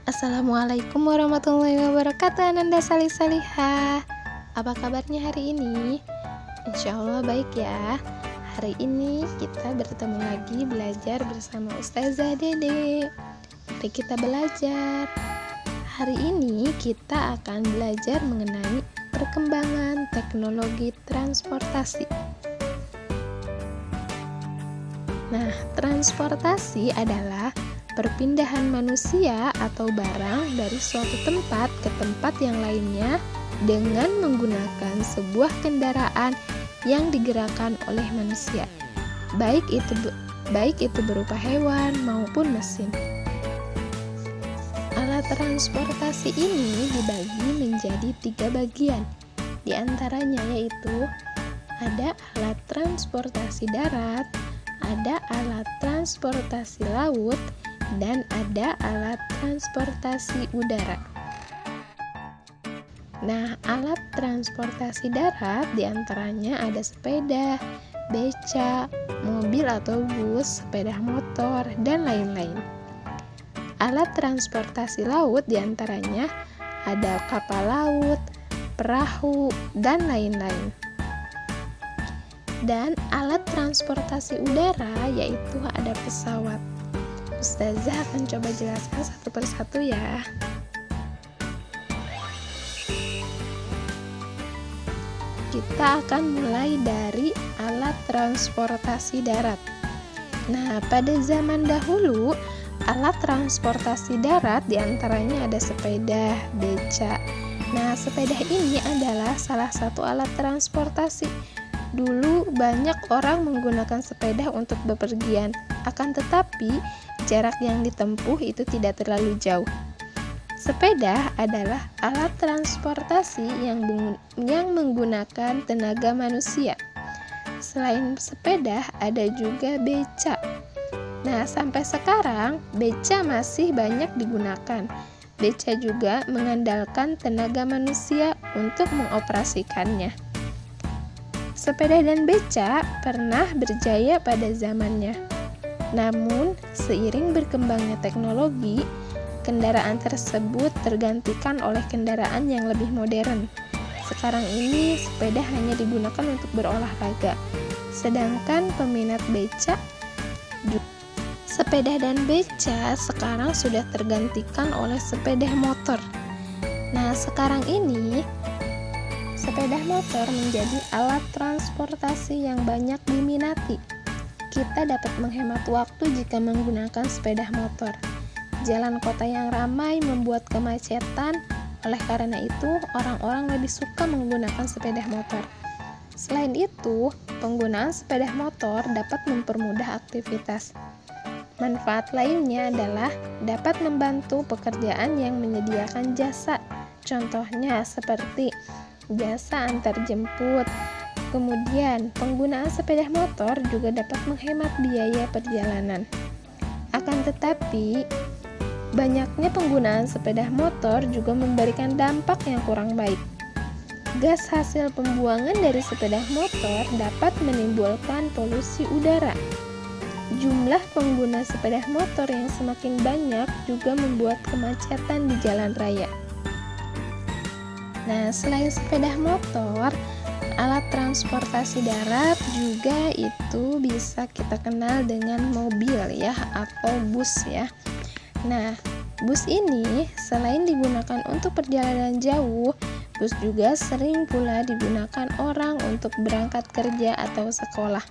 Assalamualaikum warahmatullahi wabarakatuh, Ananda Salih-Salihah. Apa kabarnya hari ini? Insya Allah baik ya. Hari ini kita bertemu lagi belajar bersama Ustazah Dede. Mari kita belajar. Hari ini kita akan belajar mengenai perkembangan teknologi transportasi. Nah, transportasi adalah perpindahan manusia atau barang dari suatu tempat ke tempat yang lainnya dengan menggunakan sebuah kendaraan yang digerakkan oleh manusia, baik itu berupa hewan maupun mesin. Alat transportasi ini dibagi menjadi 3 bagian. Di antaranya yaitu ada alat transportasi darat, ada alat transportasi laut, dan ada alat transportasi udara. Nah, alat transportasi darat diantaranya ada sepeda, beca, mobil atau bus, sepeda motor, dan lain-lain. Alat transportasi laut diantaranya ada kapal laut, perahu, dan lain-lain. Dan alat transportasi udara yaitu ada pesawat. Ustazah akan coba jelaskan satu persatu ya. Kita akan mulai dari alat transportasi darat. Nah, pada zaman dahulu, alat transportasi darat diantaranya ada sepeda, beca. Nah, sepeda ini adalah salah satu alat transportasi. Dulu banyak orang menggunakan sepeda untuk bepergian, akan tetapi jarak yang ditempuh itu tidak terlalu jauh. Sepeda adalah alat transportasi yang menggunakan tenaga manusia. Selain sepeda, ada juga beca. Nah, sampai sekarang beca masih banyak digunakan. Beca juga mengandalkan tenaga manusia untuk mengoperasikannya. Sepeda dan beca pernah berjaya pada zamannya. Namun, seiring berkembangnya teknologi, kendaraan tersebut tergantikan oleh kendaraan yang lebih modern. Sekarang ini, sepeda hanya digunakan untuk berolahraga, sedangkan peminat beca sepeda dan beca sekarang sudah tergantikan oleh sepeda motor. Nah, sekarang ini sepeda motor menjadi alat transportasi yang banyak diminati. Kita dapat menghemat waktu jika menggunakan sepeda motor. Jalan kota yang ramai membuat kemacetan, oleh karena itu orang-orang lebih suka menggunakan sepeda motor. Selain itu, penggunaan sepeda motor dapat mempermudah aktivitas. Manfaat lainnya adalah dapat membantu pekerjaan yang menyediakan jasa. Contohnya seperti jasa antar jemput. Kemudian, penggunaan sepeda motor juga dapat menghemat biaya perjalanan. Akan tetapi, banyaknya penggunaan sepeda motor juga memberikan dampak yang kurang baik. Gas hasil pembuangan dari sepeda motor dapat menimbulkan polusi udara. Jumlah pengguna sepeda motor yang semakin banyak juga membuat kemacetan di jalan raya. Nah, selain sepeda motor, alat transportasi darat juga itu bisa kita kenal dengan mobil ya, atau bus ya. Nah, bus ini selain digunakan untuk perjalanan jauh, bus juga sering pula digunakan orang untuk berangkat kerja atau sekolah.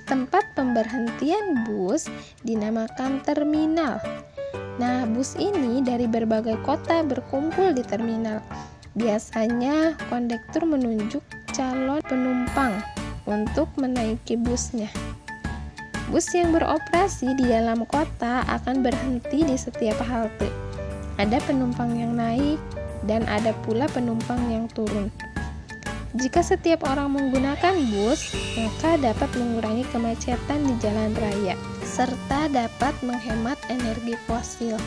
Tempat pemberhentian bus dinamakan terminal. Nah, bus ini dari berbagai kota berkumpul di terminal. Biasanya kondektur menunjuk calon penumpang untuk menaiki busnya. Bus yang beroperasi di dalam kota akan berhenti di setiap halte. Ada penumpang yang naik dan ada pula penumpang yang turun. Jika setiap orang menggunakan bus, maka dapat mengurangi kemacetan di jalan raya, serta dapat menghemat energi fosil.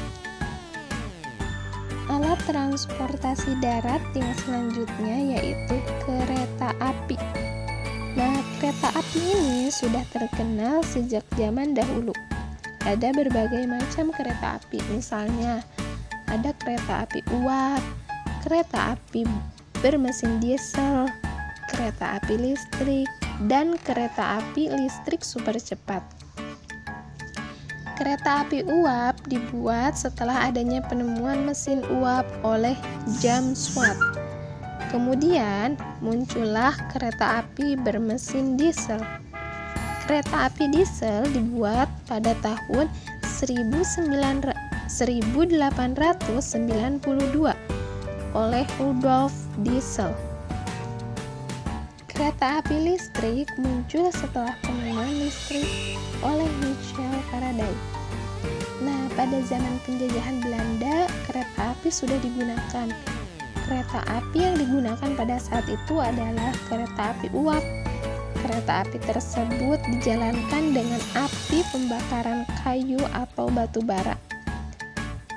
Alat transportasi darat yang selanjutnya yaitu kereta api. Nah, kereta api ini sudah terkenal sejak zaman dahulu. ada berbagai macam kereta api. Misalnya, ada kereta api uap, kereta api bermesin diesel, kereta api listrik, dan kereta api listrik super cepat. Kereta api uap dibuat setelah adanya penemuan mesin uap oleh James Watt. Kemudian muncullah kereta api bermesin diesel. Kereta api diesel dibuat pada tahun 1892 oleh Rudolf Diesel. Kereta api listrik muncul setelah penemuan listrik oleh Michael Faraday. Nah, pada zaman penjajahan Belanda, kereta api sudah digunakan. Kereta api yang digunakan pada saat itu adalah kereta api uap. Kereta api tersebut dijalankan dengan api pembakaran kayu atau batu bara.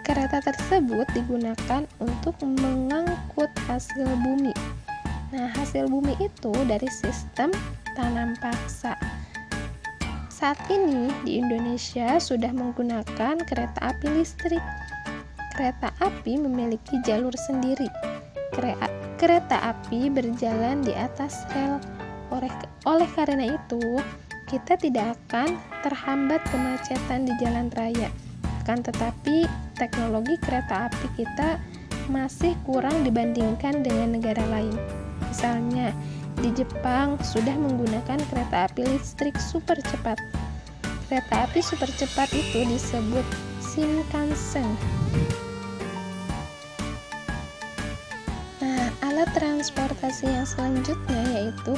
Kereta tersebut digunakan untuk mengangkut hasil bumi. Nah, hasil bumi itu dari sistem tanam paksa. Saat ini di Indonesia sudah menggunakan kereta api listrik. Kereta api memiliki jalur sendiri. Kereta api berjalan di atas rel. Oleh karena itu, kita tidak akan terhambat kemacetan di jalan raya. Akan tetapi, teknologi kereta api kita masih kurang dibandingkan dengan negara lain. Misalnya, di Jepang sudah menggunakan kereta api listrik super cepat. Kereta api super cepat itu disebut Shinkansen. Nah, alat transportasi yang selanjutnya yaitu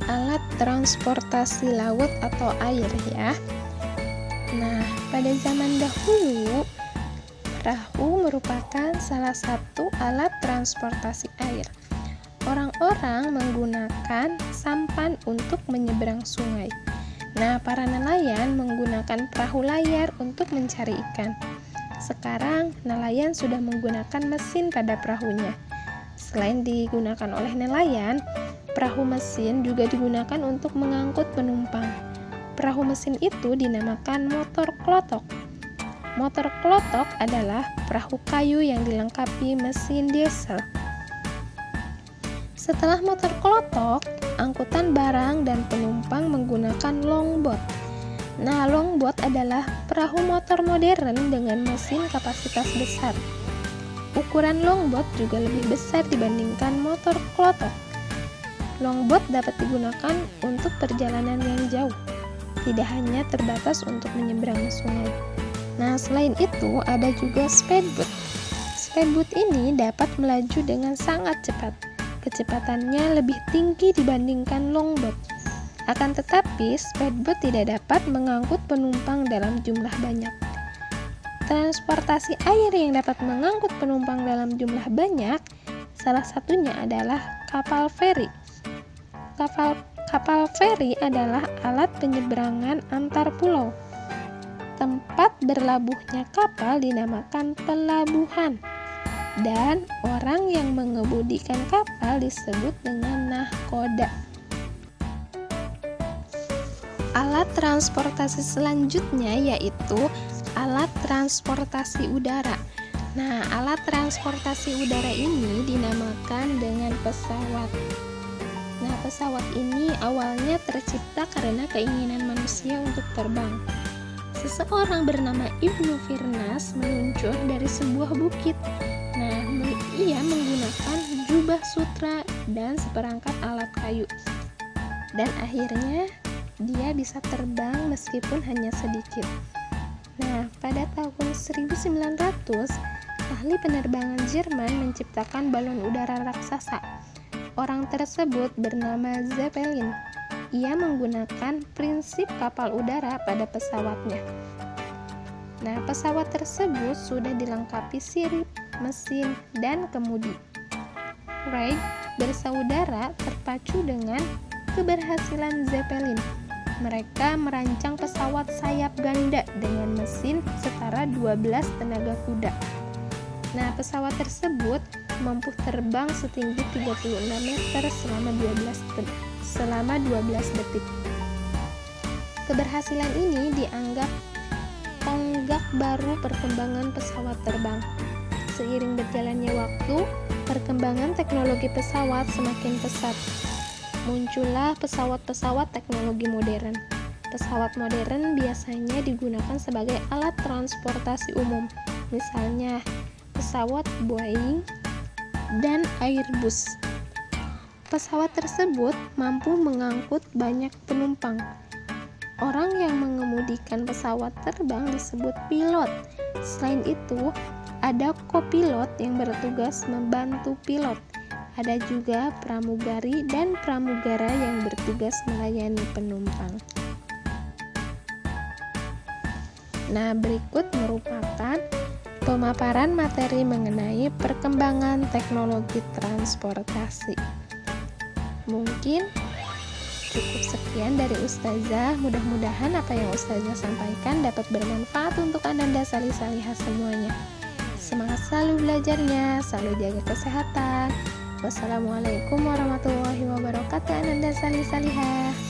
alat transportasi laut atau air ya. Nah, pada zaman dahulu, perahu merupakan salah satu alat transportasi air. Orang-orang menggunakan sampan untuk menyeberang sungai. Nah, para nelayan menggunakan perahu layar untuk mencari ikan. Sekarang, nelayan sudah menggunakan mesin pada perahunya. Selain digunakan oleh nelayan, perahu mesin juga digunakan untuk mengangkut penumpang. Perahu mesin itu dinamakan motor klotok. Motor klotok adalah perahu kayu yang dilengkapi mesin diesel. Setelah motor klotok, angkutan barang dan penumpang menggunakan longboat. Nah, longboat adalah perahu motor modern dengan mesin kapasitas besar. Ukuran longboat juga lebih besar dibandingkan motor klotok. Longboat dapat digunakan untuk perjalanan yang jauh, tidak hanya terbatas untuk menyeberangi sungai. Nah, selain itu ada juga speedboat. Speedboat ini dapat melaju dengan sangat cepat. Kecepatannya lebih tinggi dibandingkan longboat. Akan tetapi, speedboat tidak dapat mengangkut penumpang dalam jumlah banyak. Transportasi air yang dapat mengangkut penumpang dalam jumlah banyak, salah satunya adalah kapal feri. Kapal feri adalah alat penyeberangan antar pulau. Tempat berlabuhnya kapal dinamakan pelabuhan, dan orang yang mengemudikan kapal disebut dengan nahkoda. Alat transportasi selanjutnya yaitu alat transportasi udara. Nah, alat transportasi udara ini dinamakan dengan pesawat. Nah, pesawat ini awalnya tercipta karena keinginan manusia untuk terbang. Seseorang bernama Ibnu Firnas meluncur dari sebuah bukit. Nah, ia menggunakan jubah sutra dan seperangkat alat kayu. Dan akhirnya dia bisa terbang meskipun hanya sedikit. Nah, pada tahun 1900, ahli penerbangan Jerman menciptakan balon udara raksasa. Orang tersebut bernama Zeppelin. Ia menggunakan prinsip kapal udara pada pesawatnya. Nah, pesawat tersebut sudah dilengkapi sirip, mesin, dan kemudi. Wright bersaudara terpacu dengan keberhasilan Zeppelin. Mereka merancang pesawat sayap ganda dengan mesin setara 12 tenaga kuda. Nah, pesawat tersebut mampu terbang setinggi 36 meter selama 12 detik. Keberhasilan ini dianggap babak baru perkembangan pesawat terbang. Seiring berjalannya waktu, perkembangan teknologi pesawat semakin pesat. Muncullah pesawat-pesawat teknologi modern. Pesawat modern biasanya digunakan sebagai alat transportasi umum, misalnya pesawat Boeing dan Airbus. Pesawat tersebut mampu mengangkut banyak penumpang. Orang yang mengemudikan pesawat terbang disebut pilot. Selain itu, ada kopilot yang bertugas membantu pilot. Ada juga pramugari dan pramugara yang bertugas melayani penumpang. Nah, berikut merupakan pemaparan materi mengenai perkembangan teknologi transportasi. Mungkin cukup sekian dari Ustazah. Mudah-mudahan apa yang Ustazah sampaikan dapat bermanfaat untuk Ananda salih-salihah semuanya. Semangat selalu belajarnya, selalu jaga kesehatan. Wassalamualaikum warahmatullahi wabarakatuh, Ananda salih-salihah.